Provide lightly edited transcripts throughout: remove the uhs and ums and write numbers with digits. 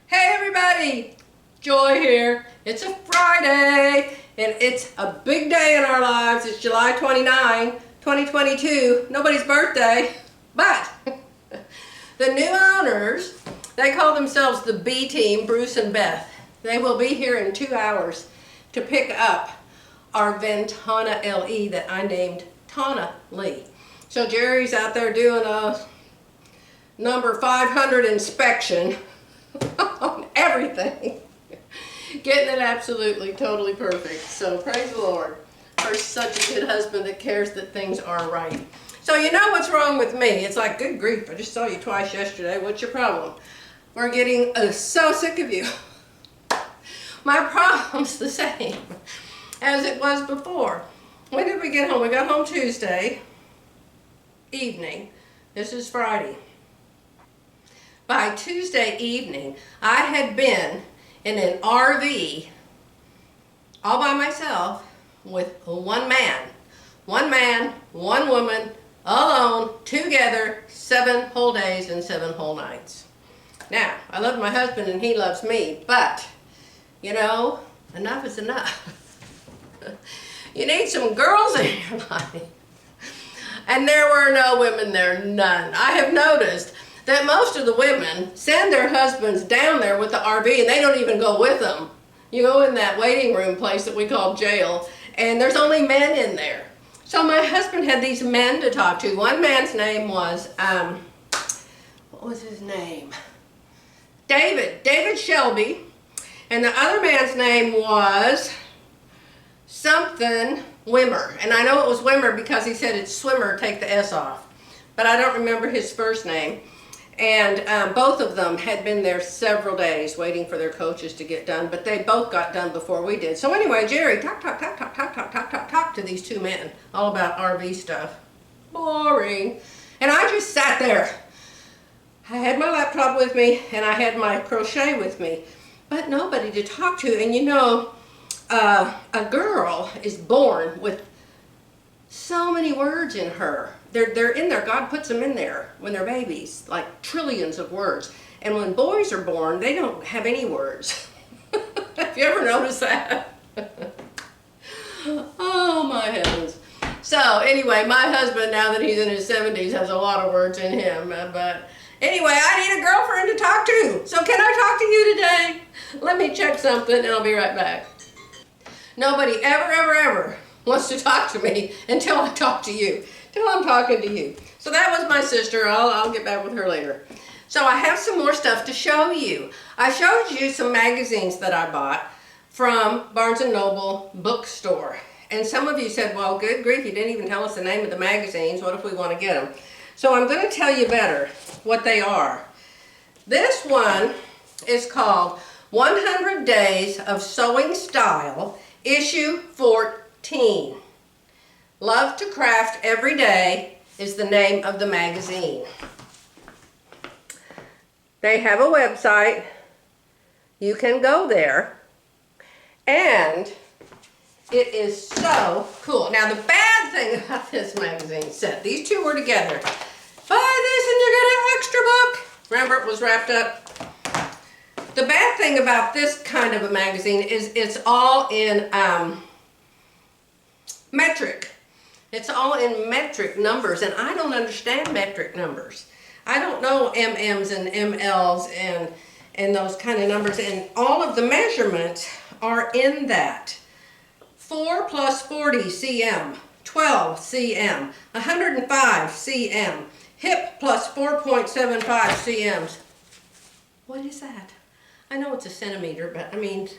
Hey everybody, Joy here. It's a Friday and it's a big day in our lives. It's July 29, 2022, nobody's birthday, but the new owners, they call themselves the B team, Bruce and Beth. They will be here in 2 hours to pick up our Ventana LE that I named Tana Lee. So Jerry's out there doing a number 500 inspection on everything, getting it absolutely totally perfect. So praise the Lord for such a good husband that cares that things are right. So you know what's wrong with me. It's like, good grief, I just saw you twice yesterday. What's your problem? We're getting so sick of you. My problem's the same as it was before. When did we get home? We got home Tuesday evening. This is Friday. By Tuesday evening, I had been in an RV all by myself with one man, one woman, alone, together, 7 whole days and 7 whole nights. Now, I love my husband and he loves me, but, you know, enough is enough. You need some girls in your life. And there were no women there, none. I have noticed that most of the women send their husbands down there with the RV and they don't even go with them. You go in that waiting room place that we call jail and there's only men in there. So my husband had these men to talk to. One man's name was, what was his name? David Shelby. And the other man's name was something Wimmer. And I know it was Wimmer because he said it's swimmer, take the S off. But I don't remember his first name. And both of them had been there several days waiting for their coaches to get done, but they both got done before we did. So anyway, Jerry talk to these 2 men all about RV stuff. Boring. And I just sat there. I had my laptop with me and I had my crochet with me, but nobody to talk to. And you know, a girl is born with so many words in her. They're in there. God puts them in there when they're babies, like trillions of words. And when boys are born, they don't have any words. Have you ever noticed that? Oh my heavens. So anyway, my husband, now that he's in his 70s, has a lot of words in him. But anyway, I need a girlfriend to talk to. So can I talk to you today? Let me check something and I'll be right back. Nobody ever wants to talk to me until I talk to you. Till I'm talking to you. So that was my sister. I'll get back with her later. So I have some more stuff to show you. I showed you some magazines that I bought from Barnes & Noble bookstore. And some of you said, well, good grief, you didn't even tell us the name of the magazines. What if we want to get them? So I'm going to tell you better what they are. This one is called 100 Days of Sewing Style, issue 14. Love to Craft Every Day is the name of the magazine. They have a website. You can go there. And it is so cool. Now the bad thing about this magazine set, these 2 were together. Buy this and you get an extra book. Remember, it was wrapped up. The bad thing about this kind of a magazine is it's all in metric. It's all in metric numbers, and I don't understand metric numbers. I don't know MMs and MLs and those kind of numbers, and all of the measurements are in that. 4 plus 40 cm, 12 cm, 105 cm, hip plus 4.75 cms. What is that? I know it's a centimeter, but I mean,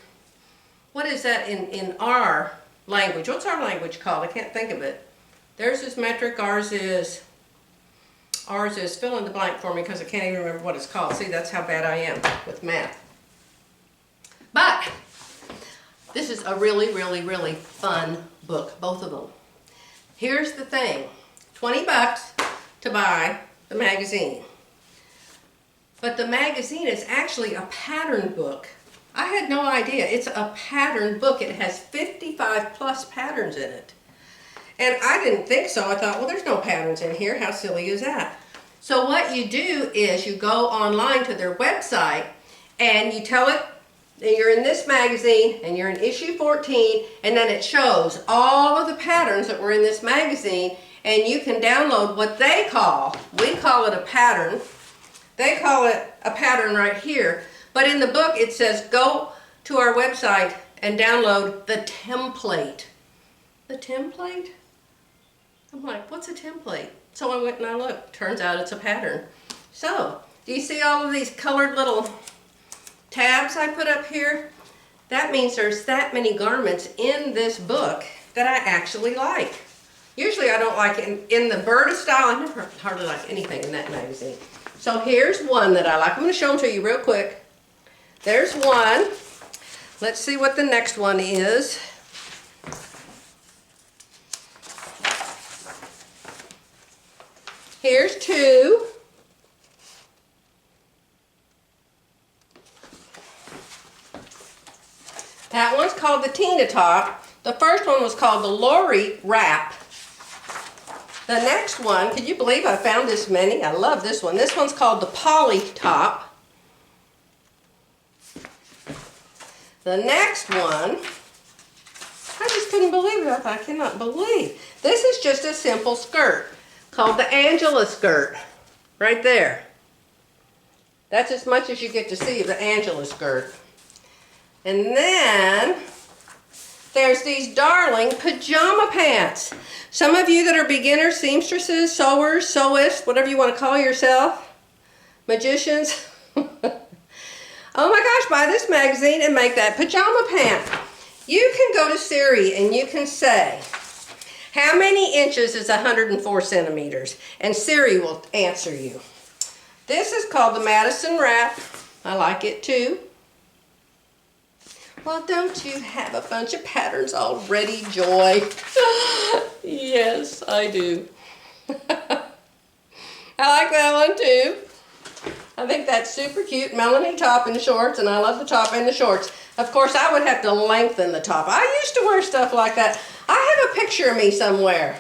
what is that in our language? What's our language called? I can't think of it. Theirs is metric, ours is fill in the blank for me because I can't even remember what it's called. See, that's how bad I am with math. But this is a really fun book, both of them. Here's the thing, 20 bucks to buy the magazine. But the magazine is actually a pattern book. I had no idea. It's a pattern book. It has 55 plus patterns in it. And I didn't think so. I thought, well, there's no patterns in here. How silly is that? So what you do is you go online to their website and you tell it that you're in this magazine and you're in issue 14, and then it shows all of the patterns that were in this magazine, and you can download what we call it a pattern. They call it a pattern right here, but in the book it says go to our website and download the template. The template? I'm like, what's a template? So I went and I looked. Turns out it's a pattern. So, do you see all of these colored little tabs I put up here? That means there's that many garments in this book that I actually like. Usually I don't like it in the Berta style. I never hardly like anything in that magazine. So here's one that I like. I'm going to show them to you real quick. There's one. Let's see what the next one is. Here's two. That one's called the Tina Top. The first one was called the Lori Wrap. The next one, can you believe I found this many? I love this one. This one's called the Polly Top. The next one, I just couldn't believe it. I cannot believe. This is just a simple skirt called the Angela skirt. Right there. That's as much as you get to see of the Angela skirt. And then there's these darling pajama pants. Some of you that are beginners, seamstresses, sewers, sewists, whatever you want to call yourself, magicians. Oh my gosh, buy this magazine and make that pajama pant. You can go to Siri and you can say, how many inches is 104 centimeters? And Siri will answer you. This is called the Madison Wrap. I like it too. Well, don't you have a bunch of patterns already, Joy? Yes, I do. I like that one too. I think that's super cute. Melanie top and shorts, and I love the top and the shorts. Of course, I would have to lengthen the top. I used to wear stuff like that. I have a picture of me somewhere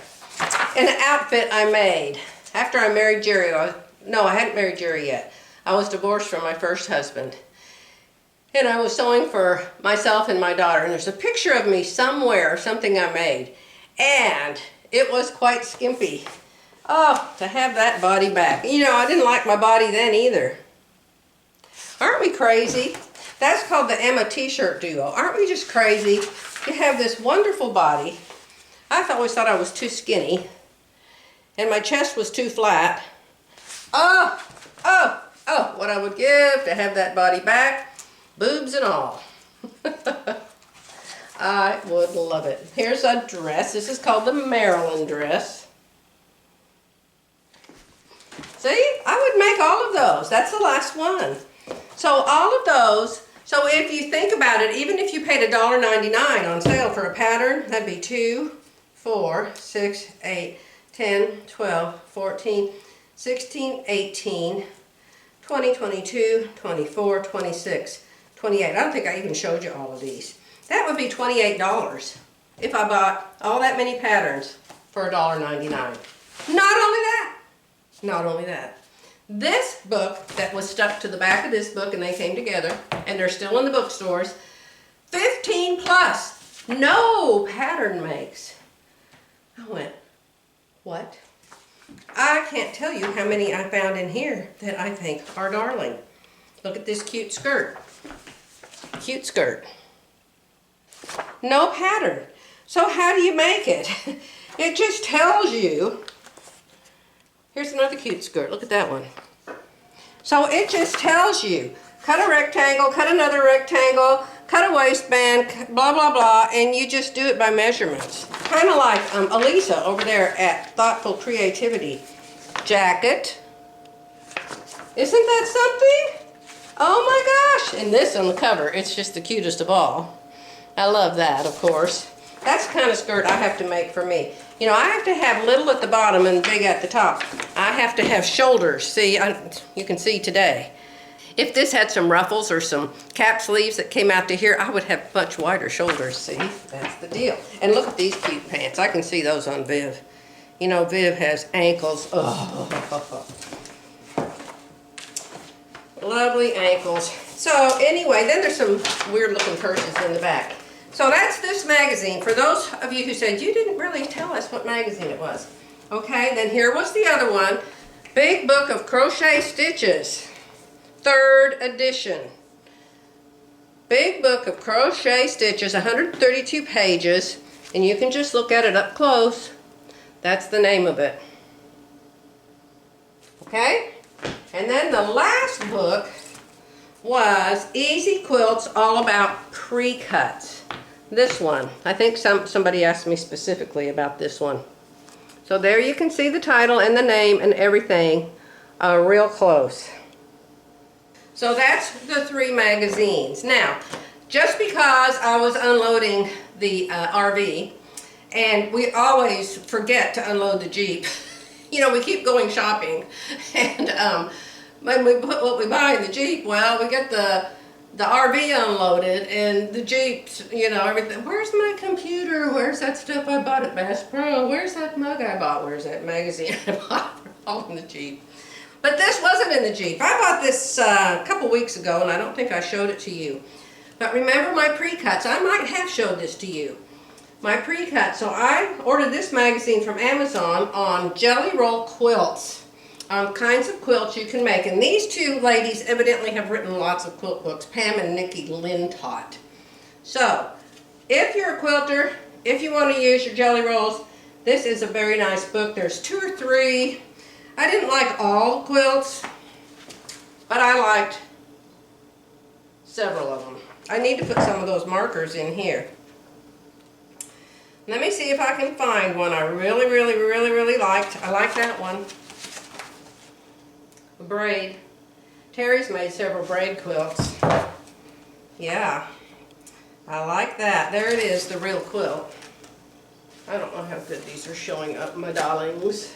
in an outfit I made after I married Jerry. No, I hadn't married Jerry yet. I was divorced from my first husband. And I was sewing for myself and my daughter, and there's a picture of me somewhere, something I made, and it was quite skimpy. Oh, to have that body back. You know, I didn't like my body then either. Aren't we crazy? That's called the Emma t-shirt duo. Aren't we just crazy? You have this wonderful body. I always thought I was too skinny, and my chest was too flat. Oh, what I would give to have that body back. Boobs and all. I would love it. Here's a dress. This is called the Maryland dress. See, I would make all of those. That's the last one. So all of those, so if you think about it, even if you paid $1.99 on sale for a pattern, that'd be 2, 4, 6, 8, 10, 12, 14, 16, 18, 20, 22, 24, 26, 28. I don't think I even showed you all of these. That would be $28 if I bought all that many patterns for $1.99. Not only that, this book that was stuck to the back of this book, and they came together, and they're still in the bookstores, 15 plus, no pattern makes. I went, what? I can't tell you how many I found in here that I think are darling. Look at this cute skirt. Cute skirt. No pattern. So how do you make it? It just tells you. Here's another cute skirt. Look at that one. So it just tells you. Cut a rectangle, cut another rectangle, cut a waistband, blah, blah, blah, and you just do it by measurements. Kind of like Elisa over there at Thoughtful Creativity. Jacket. Isn't that something? Oh my gosh. And this on the cover, it's just the cutest of all. I love that, of course. That's the kind of skirt I have to make for me. You know, I have to have little at the bottom and big at the top. I have to have shoulders. See, you can see today. If this had some ruffles or some cap sleeves that came out to here, I would have much wider shoulders. See, that's the deal. And look at these cute pants. I can see those on Viv. You know, Viv has ankles. Oh. Lovely ankles. So anyway, then there's some weird looking purses in the back. So that's this magazine. For those of you who said, you didn't really tell us what magazine it was. Okay, then here was the other one. Big Book of Crochet Stitches. 3rd edition. Big Book of Crochet Stitches, 132 pages. And you can just look at it up close. That's the name of it. Okay? And then the last book was Easy Quilts All About Pre-Cuts. This one. I think somebody asked me specifically about this one. So there you can see the title and the name and everything real close. So that's the 3 magazines. Now, just because I was unloading the RV, and we always forget to unload the Jeep. You know, we keep going shopping, and when we put what we buy in the Jeep, well, we get the RV unloaded, and the Jeep, you know, everything. Where's my computer? Where's that stuff I bought at Bass Pro? Where's that mug I bought? Where's that magazine I bought? All in the Jeep. But this wasn't in the Jeep. I bought this a couple weeks ago, and I don't think I showed it to you. But remember my pre-cuts. I might have showed this to you. My pre-cut. So I ordered this magazine from Amazon on jelly roll quilts. Kinds of quilts you can make. And these 2 ladies evidently have written lots of quilt books. Pam and Nikki Lintott. So, if you're a quilter, if you want to use your jelly rolls, this is a very nice book. There's 2 or 3. I didn't like all the quilts, but I liked several of them. I need to put some of those markers in here. Let me see if I can find one I really liked. I like that one. A braid. Terry's made several braid quilts. Yeah. I like that. There it is, the real quilt. I don't know how good these are showing up, my darlings.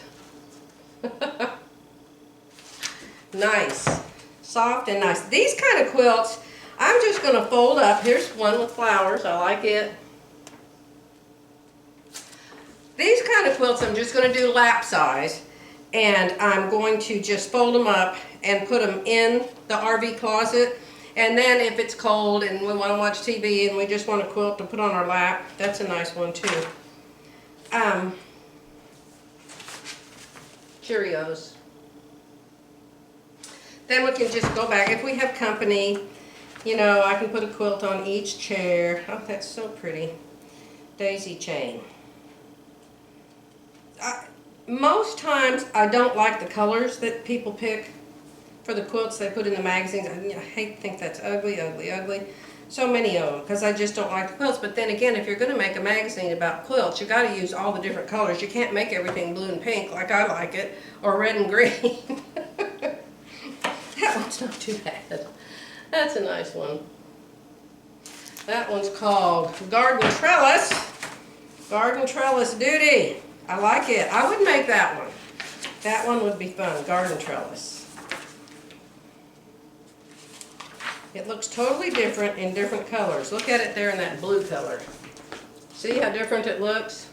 Nice. Soft and nice. These kind of quilts, I'm just going to fold up. Here's one with flowers. I like it. These kind of quilts I'm just going to do lap size. And I'm going to just fold them up and put them in the RV closet. And then if it's cold and we want to watch TV and we just want a quilt to put on our lap, that's a nice one too. Cheerios. Then we can just go back. If we have company, you know, I can put a quilt on each chair. Oh, that's so pretty. Daisy chain. Most times I don't like the colors that people pick for the quilts they put in the magazines. I think that's ugly. So many of them, because I just don't like the quilts. But then again, if you're going to make a magazine about quilts, you got to use all the different colors. You can't make everything blue and pink like I like it, or red and green. That one's not too bad. That's a nice one. That one's called Garden Trellis. Garden Trellis Duty. I like it. I would make that one. That one would be fun. Garden Trellis. It looks totally different in different colors. Look at it there in that blue color. See how different it looks?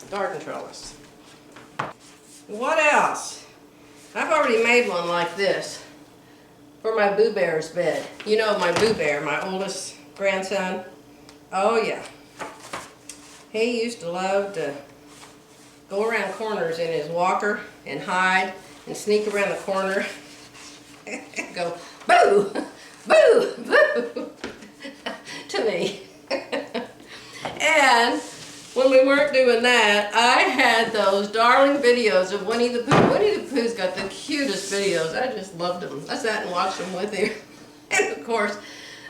Garden Trellis. What else? I've already made one like this for my Boo Bear's bed. You know my Boo Bear, my oldest grandson? Oh yeah. He used to love to go around corners in his walker and hide and sneak around the corner and go, boo, boo, boo, to me. And when we weren't doing that, I had those darling videos of Winnie the Pooh. Winnie the Pooh's got the cutest videos. I just loved them. I sat and watched them with him. And of course,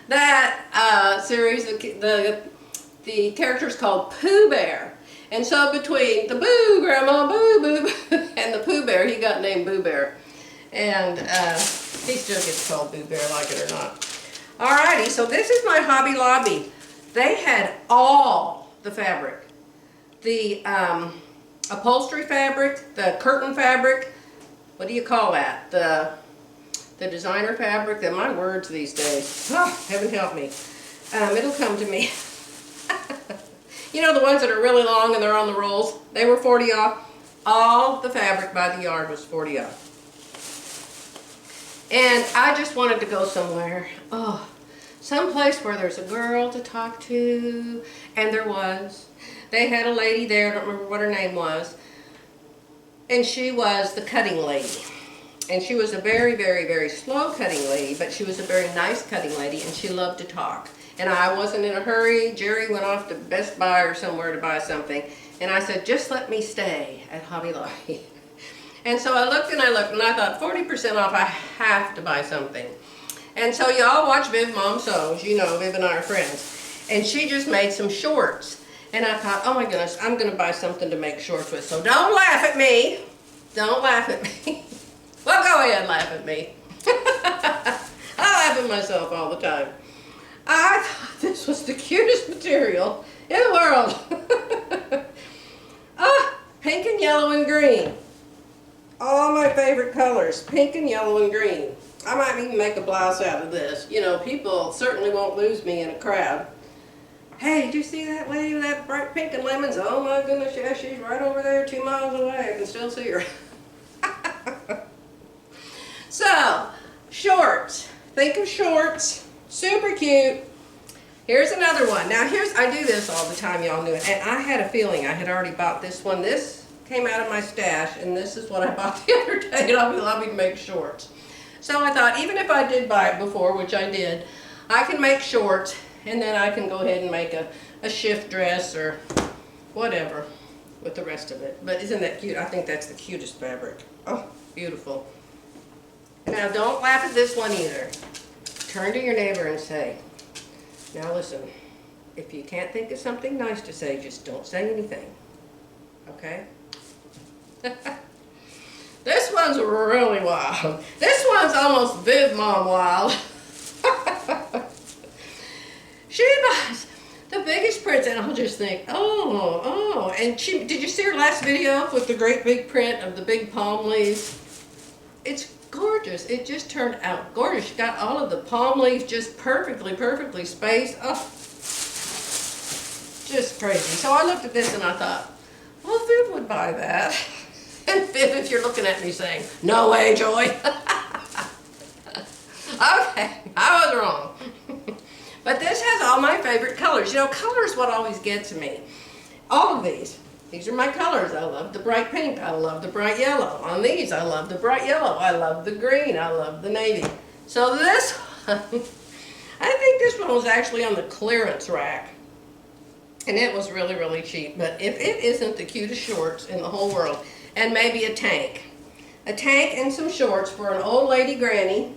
that series, the character's called Pooh Bear. And so between the Boo, Grandma, Boo, Boo, Boo, and the Pooh Bear, he got named Boo Bear. And he still gets called Boo Bear, like it or not. Alrighty, so this is my Hobby Lobby. They had all the fabric. The upholstery fabric, the curtain fabric, what do you call that? The designer fabric, my words these days. Oh, heaven help me. It'll come to me. You know the ones that are really long and they're on the rolls? They were 40 off. All the fabric by the yard was 40 off. And I just wanted to go somewhere. Oh, someplace where there's a girl to talk to. And there was. They had a lady there, I don't remember what her name was. And she was the cutting lady. And she was a very, very, very slow cutting lady, but she was a very nice cutting lady, and she loved to talk. And I wasn't in a hurry. Jerry went off to Best Buy or somewhere to buy something. And I said, just let me stay at Hobby Lobby. And so I looked and I looked, and I thought, 40% off, I have to buy something. And so y'all watch Viv Mom Sews. You know, Viv and I are friends. And she just made some shorts. And I thought, oh my goodness, I'm going to buy something to make shorts with. So don't laugh at me. Don't laugh at me. Well, go ahead and laugh at me. I laugh at myself all the time. I thought this was the cutest material in the world. Ah, pink and yellow and green. All my favorite colors, pink and yellow and green. I might even make a blouse out of this. You know, people certainly won't lose me in a crowd. Hey, did you see that lady with that bright pink and lemons? Oh my goodness, yeah, she's right over there 2 miles away. I can still see her. So, shorts. Think of shorts. Super cute. Here's another one. Now I do this all the time, y'all knew it. And I had a feeling I had already bought this one. This came out of my stash, and this is what I bought the other day at Hobby Lobby to make shorts. So I thought, even if I did buy it before, which I did, I can make shorts, and then I can go ahead and make a shift dress or whatever with the rest of it. But isn't that cute? I think that's the cutest fabric. Oh, beautiful. Now don't laugh at this one either. Turn to your neighbor and say, now listen, if you can't think of something nice to say, just don't say anything. Okay? This one's really wild. This one's almost Viv Mom wild. She buys the biggest prints, and I'll just think, oh. And did you see her last video with the great big print of the big palm leaves? It's gorgeous. It just turned out gorgeous. She got all of the palm leaves just perfectly spaced. Oh, just crazy. So I looked at this and I thought, well, Viv would buy that. And Viv, if you're looking at me saying, no way, Joy. Okay, I was wrong. But this has all my favorite colors. You know, color is what always gets me. All of these. These are my colors. I love the bright pink. I love the bright yellow. On these, I love the bright yellow. I love the green. I love the navy. So this one, I think this one was actually on the clearance rack. And it was really, really cheap. But if it isn't the cutest shorts in the whole world, and maybe a tank. A tank and some shorts for an old lady granny.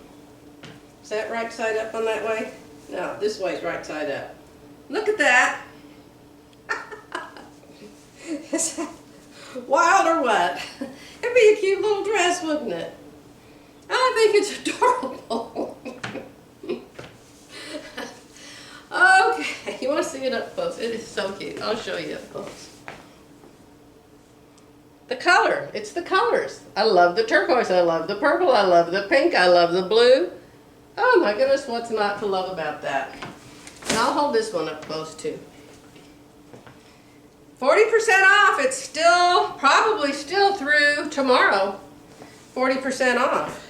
Is that right side up on that way? No, this way's right side up. Look at that. Is that wild or what? It'd be a cute little dress, wouldn't it? I think it's adorable. Okay, you want to see it up close? It is so cute. I'll show you up close. The color. It's the colors. I love the turquoise. I love the purple. I love the pink. I love the blue. Oh my goodness, what's not to love about that? And I'll hold this one up close too. 40% off. It's still, probably still through tomorrow. 40% off.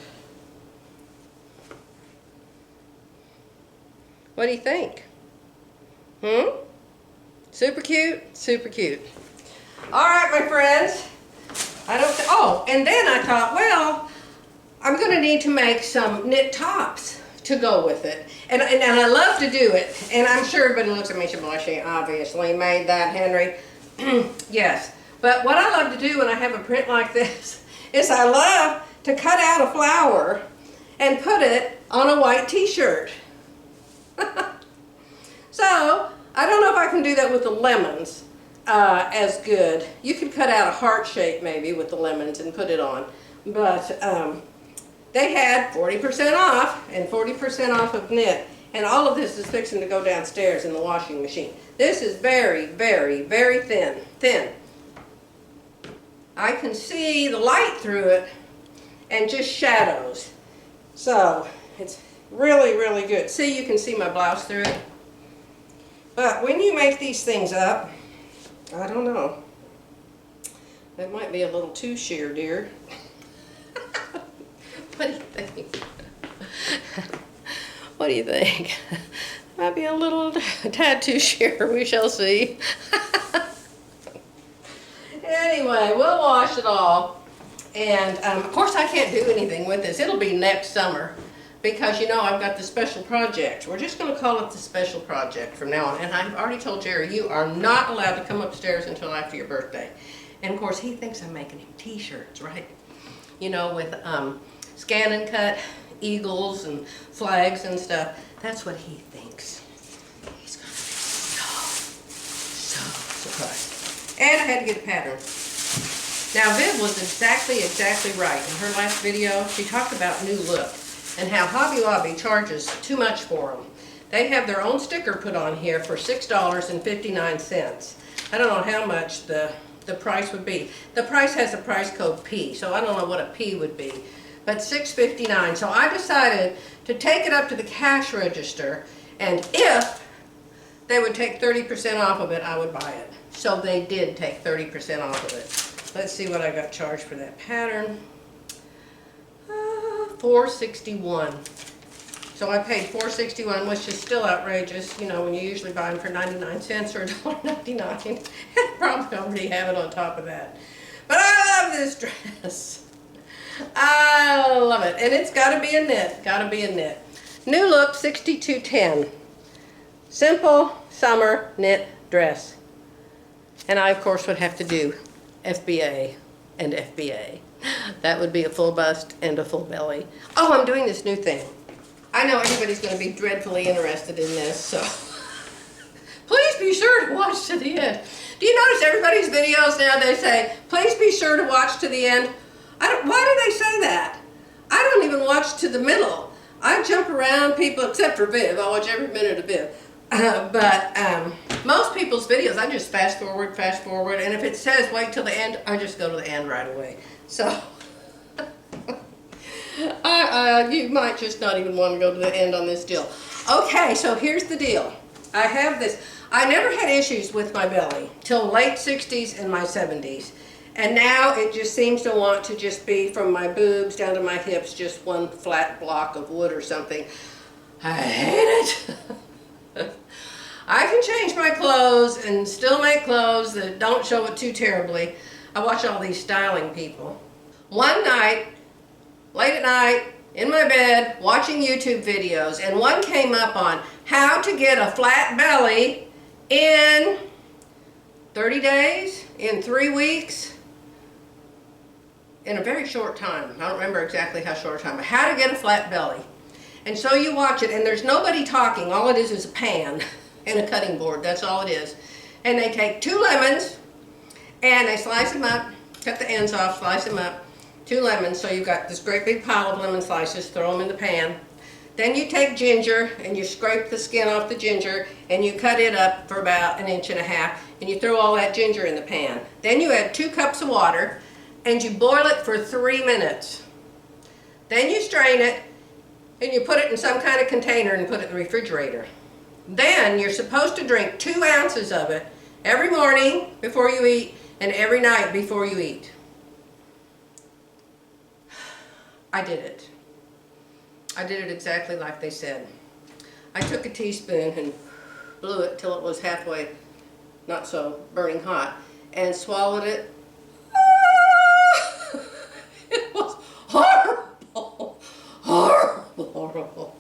What do you think? Super cute? Super cute. All right, my friends. Oh, and then I thought, well, I'm going to need to make some knit tops to go with it. And I love to do it. And I'm sure everybody looks at me and says, well, she obviously made that, Henry. Yes. But what I love to do when I have a print like this is I love to cut out a flower and put it on a white t-shirt. So, I don't know if I can do that with the lemons as good. You could cut out a heart shape maybe with the lemons and put it on. But they had 40% off and 40% off of knit. And all of this is fixing to go downstairs in the washing machine. This is very, very, very thin. I can see the light through it and just shadows. So, it's really, really good. See, you can see my blouse through it. But when you make these things up, I don't know. That might be a little too sheer, dear. What do you think? What do you think? Might be a little tad too sheer. We shall see. Anyway, we'll wash it all. And of course I can't do anything with this. It'll be next summer because you know I've got the special project. We're just going to call it the special project from now on. And I've already told Jerry, you are not allowed to come upstairs until after your birthday. And of course he thinks I'm making him t-shirts, right? You know, with scan and cut eagles and flags and stuff. That's what he thinks. He's going to be so surprised. And I had to get a pattern. Now Viv was exactly right. In her last video, she talked about New Look and how Hobby Lobby charges too much for them. They have their own sticker put on here for $6.59. I don't know how much the price would be. The price has a price code P, so I don't know what a P would be, but $6.59. So I decided to take it up to the cash register, and if they would take 30% off of it, I would buy it. So they did take 30% off of it. Let's see what I got charged for that pattern. $4.61. So I paid $4.61, which is still outrageous, you know, when you usually buy them for 99 cents or $1.99. Probably already have it on top of that. But I love this dress. I love it. And it's got to be a knit. Got to be a knit. New Look 6210. Simple summer knit dress. And I, of course, would have to do FBA and FBA. That would be a full bust and a full belly. Oh, I'm doing this new thing. I know everybody's going to be dreadfully interested in this, so please be sure to watch to the end. Do you notice everybody's videos now, they say, please be sure to watch to the end? Why do they say that? I don't even watch to the middle. I jump around people, except for Viv. I watch every minute of Viv. But most people's videos, I just fast forward, and if it says wait till the end, I just go to the end right away. So, you might just not even want to go to the end on this deal. Okay, so here's the deal. I have this. I never had issues with my belly till late 60s and my 70s. And now it just seems to want to just be from my boobs down to my hips, just one flat block of wood or something. I hate it. I can change my clothes and still make clothes that don't show it too terribly. I watch all these styling people. One night, late at night, in my bed, watching YouTube videos, and one came up on how to get a flat belly in 30 days, in 3 weeks, in a very short time. I don't remember exactly how short a time, but how to get a flat belly. And so you watch it, and there's nobody talking. All it is a pan and a cutting board. That's all it is. And they take 2 lemons, and they slice them up, cut the ends off, slice them up. 2 lemons, so you've got this great big pile of lemon slices, throw them in the pan. Then you take ginger, and you scrape the skin off the ginger, and you cut it up for about 1.5 inches, and you throw all that ginger in the pan. Then you add 2 cups of water, and you boil it for 3 minutes. Then you strain it, and you put it in some kind of container and put it in the refrigerator. Then you're supposed to drink 2 ounces of it every morning before you eat and every night before you eat. I did it. I did it exactly like they said. I took a teaspoon and blew it till it was halfway, not so burning hot, and swallowed it. It was horrible. Horrible.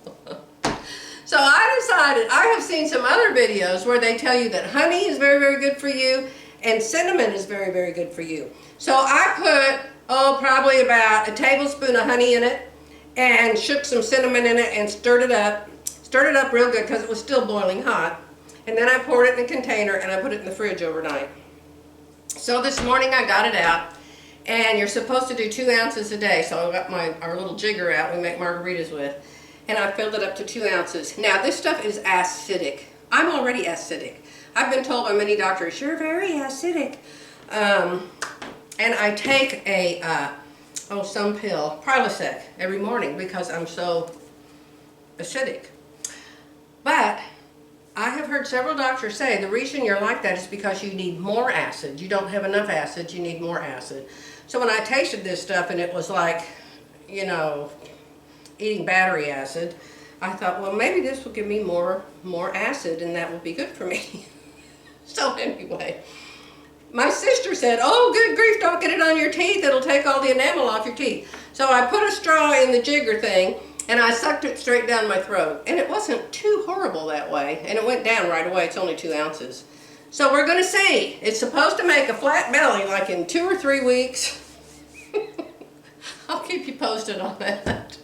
So I decided, I have seen some other videos where they tell you that honey is very, very good for you and cinnamon is very, very good for you. So I put, probably about a tablespoon of honey in it and shook some cinnamon in it and stirred it up real good because it was still boiling hot. And then I poured it in a container and I put it in the fridge overnight. So this morning I got it out, and you're supposed to do 2 ounces a day. So I got our little jigger out we make margaritas with, and I filled it up to 2 ounces. Now this stuff is acidic. I'm already acidic. I've been told by many doctors, you're very acidic. And I take a, some pill, Prilosec, every morning because I'm so acidic. But I have heard several doctors say the reason you're like that is because you need more acid. You don't have enough acid, you need more acid. So when I tasted this stuff and it was like, you know, eating battery acid, I thought, well, maybe this will give me more acid and that will be good for me. So anyway, my sister said, oh, good grief, don't get it on your teeth. It'll take all the enamel off your teeth. So I put a straw in the jigger thing and I sucked it straight down my throat. And it wasn't too horrible that way. And it went down right away. It's only 2 ounces. So we're going to see. It's supposed to make a flat belly like in 2 or 3 weeks. I'll keep you posted on that.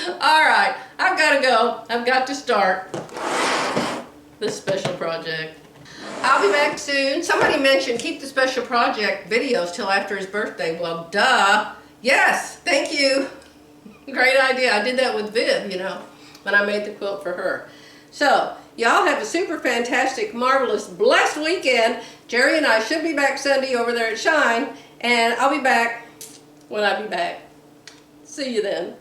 All right, I've got to go. I've got to start this special project. I'll be back soon. Somebody mentioned keep the special project videos till after his birthday. Well, duh. Yes, thank you. Great idea. I did that with Viv, you know, when I made the quilt for her. So, y'all have a super fantastic, marvelous, blessed weekend. Jerry and I should be back Sunday over there at Shine, and I'll be back when I be back. See you then.